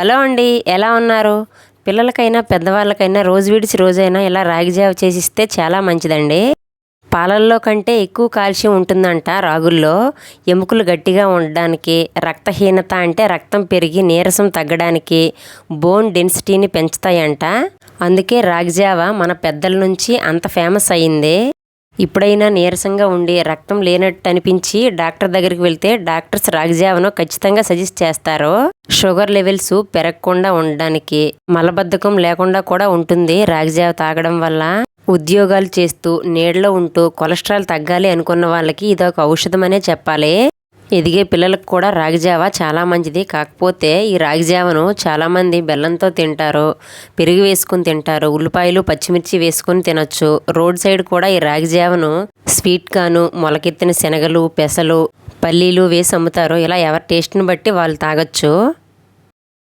Hello అండి, ఎలా ఉన్నారు? పిల్లలకైనా పెద్దవాళ్ళకైనా రోజు విడిచి రోజైనా ఇలా రాగి జావ చేసిస్తే చాలా మంచిదండి. పాలల్లో కంటే ఎక్కువ కాల్షియం ఉంటుందంట రాగుల్లో. ఎముకలు గట్టిగా ఉండడానికి, రక్తహీనత అంటే రక్తం పెరిగి నీరసం తగ్గడానికి, బోన్ డెన్సిటీని పెంచుతాయంట. అందుకే రాగి జావ మన పెద్దల నుంచి అంత ఫేమస్ అయ్యింది. ఇప్పుడైనా నీరసంగా ఉండి రక్తం లేనట్టు అనిపించి డాక్టర్ దగ్గరికి వెళ్తే డాక్టర్స్ రాగి జావను ఖచ్చితంగా సజెస్ట్ చేస్తారు. షుగర్ లెవెల్స్ పెరగకుండా ఉండడానికి, మలబద్ధకం లేకుండా కూడా ఉంటుంది రాగి జావ తాగడం వల్ల. ఉద్యోగాలు చేస్తూ నీడలో ఉంటూ కొలెస్ట్రాల్ తగ్గాలి అనుకున్న వాళ్ళకి ఇదొక ఔషధం అనే చెప్పాలి. ఎదిగే పిల్లలకు కూడా రాగి జావ చాలా మంచిది. కాకపోతే ఈ రాగి జావను చాలామంది బెల్లంతో తింటారు, పెరుగు వేసుకుని తింటారు, ఉల్లిపాయలు పచ్చిమిర్చి వేసుకుని తినొచ్చు. రోడ్ సైడ్ కూడా ఈ రాగి జావను స్వీట్గాను, మొలకెత్తిన శనగలు, పెసలు, పల్లీలు వేసి అమ్ముతారు. ఇలా ఎవరి టేస్ట్ని బట్టి వాళ్ళు తాగొచ్చు.